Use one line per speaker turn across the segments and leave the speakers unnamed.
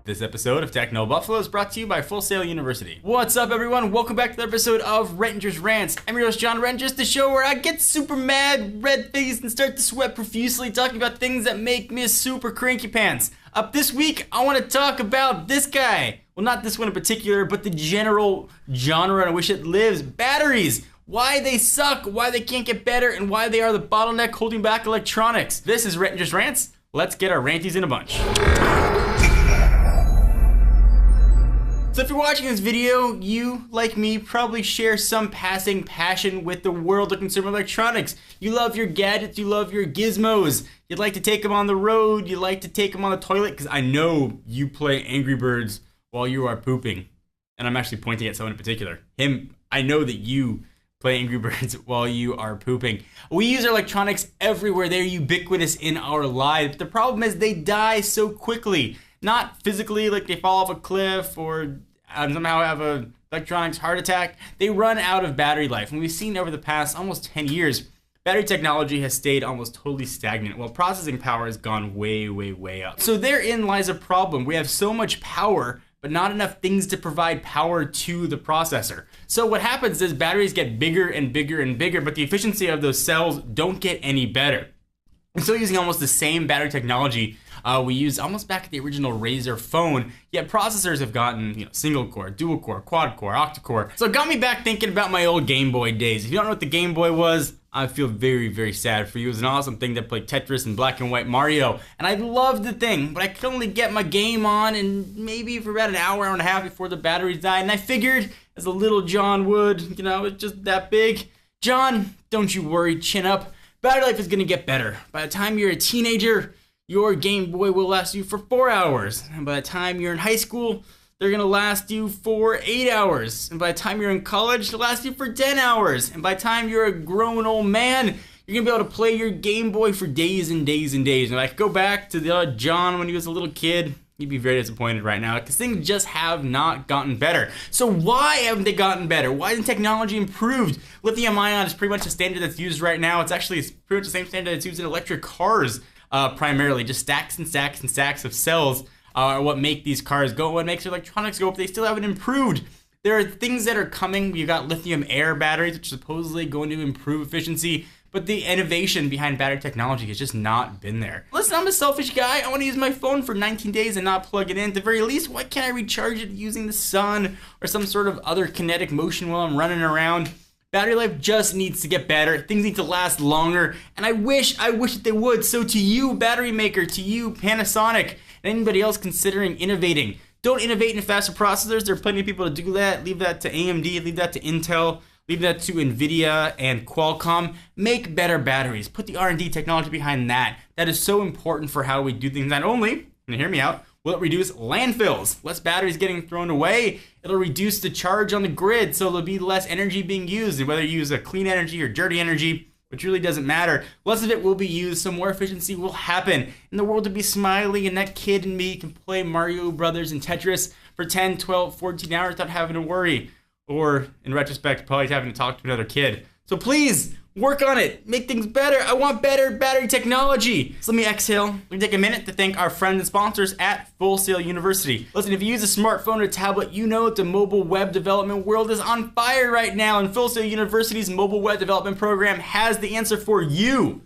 This episode of Techno Buffalo is brought to you by Full Sail University. What's up, everyone? Welcome back to the episode of Rettinger's Rants. I'm your host, John Rettinger, the show where I get super mad, red-faced, and start to sweat profusely talking about things that make me super cranky pants. Up this week, I want to talk about this guy. Well, not this one in particular, but the general genre in which it lives. Batteries. Why they suck, why they can't get better, and why they are the bottleneck holding back electronics. This is Rettinger's Rants. Let's get our ranties in a bunch. So if you're watching this video, you, like me, probably share some passing passion with the world of consumer electronics. You love your gadgets, you love your gizmos. You'd like to take them on the road, you like to take them on the toilet, because I know you play Angry Birds while you are pooping. And I'm actually pointing at someone in particular. Him, I know that you play Angry Birds while you are pooping. We use our electronics everywhere. They're ubiquitous in our lives. But the problem is they die so quickly. Not physically, like they fall off a cliff or somehow have a electronics heart attack. They run out of battery life. And we've seen over the past almost 10 years, battery technology has stayed almost totally stagnant, while processing power has gone way, way, way up. So therein lies a problem. We have so much power, but not enough things to provide power to the processor. So what happens is batteries get bigger and bigger and bigger, but the efficiency of those cells don't get any better. We're still using almost the same battery technology we used almost back at the original Razr phone, yet processors have gotten, single core, dual core, quad core, octa-core. So it got me back thinking about my old Game Boy days. If you don't know what the Game Boy was, I feel very, very sad for you. It was an awesome thing that played Tetris and black and white Mario, and I loved the thing, but I could only get my game on and maybe for about an hour and a half before the batteries died, and I figured, as a little John would, it's just that big. John, don't you worry, chin up. Battery life is gonna get better. By the time you're a teenager, your Game Boy will last you for 4 hours. And by the time you're in high school, they're gonna last you for 8 hours. And by the time you're in college, they'll last you for 10 hours. And by the time you're a grown old man, you're gonna be able to play your Game Boy for days and days and days. And if I could go back to the John when he was a little kid, he'd be very disappointed right now, because things just have not gotten better. So why haven't they gotten better? Why hasn't technology improved? Lithium ion is pretty much the standard that's used right now. It's pretty much the same standard that's used in electric cars, primarily. Just stacks and stacks and stacks of cells are what make these cars go, what makes electronics go, but they still haven't improved. There are things that are coming. You've got lithium air batteries, which are supposedly going to improve efficiency, but the innovation behind battery technology has just not been there. Listen, I'm a selfish guy. I want to use my phone for 19 days and not plug it in. At the very least, why can't I recharge it using the sun or some sort of other kinetic motion while I'm running around? Battery life just needs to get better. Things need to last longer, and I wish that they would. So to you, battery maker, to you, Panasonic, and anybody else considering innovating, don't innovate in faster processors. There are plenty of people to do that. Leave that to AMD, leave that to Intel, leave that to NVIDIA and Qualcomm. Make better batteries. Put the R&D technology behind that. That is so important for how we do things. Not only, and hear me out, will it reduce landfills? Less batteries getting thrown away. It'll reduce the charge on the grid, so there'll be less energy being used. And whether you use a clean energy or dirty energy, which really doesn't matter, less of it will be used, so more efficiency will happen. And the world will be smiling, and that kid and me can play Mario Brothers and Tetris for 10, 12, 14 hours without having to worry. Or, in retrospect, probably having to talk to another kid. So please, work on it. Make things better. I want better battery technology. So let me exhale. Let me take a minute to thank our friends and sponsors at Full Sail University. Listen, if you use a smartphone or tablet, you know that the mobile web development world is on fire right now, and Full Sail University's mobile web development program has the answer for you.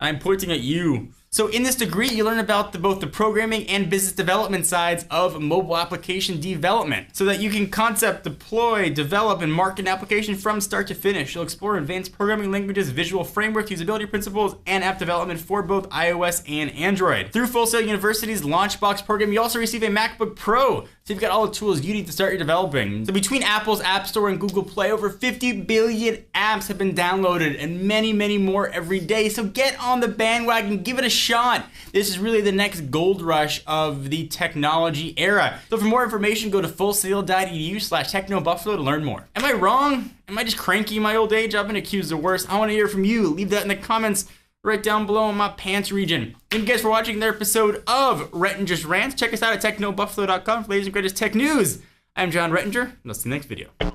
I'm pointing at you. So in this degree, you learn about both the programming and business development sides of mobile application development, so that you can concept, deploy, develop, and market an application from start to finish. You'll explore advanced programming languages, visual frameworks, usability principles, and app development for both iOS and Android. Through Full Sail University's Launchbox program, you also receive a MacBook Pro, so you've got all the tools you need to start your developing. So between Apple's App Store and Google Play, over 50 billion apps have been downloaded, and many, many more every day. So get on the bandwagon, give it a shot. This is really the next gold rush of the technology era. So for more information, go to fullsail.edu/technobuffalo to learn more. Am I wrong? Am I just cranky in my old age? I've been accused of worse. I want to hear from you. Leave that in the comments right down below in my pants region. Thank you guys for watching their episode of Rettinger's Rants. Check us out at technobuffalo.com for the latest and greatest tech news. I'm John Rettinger, and I'll see you in the next video.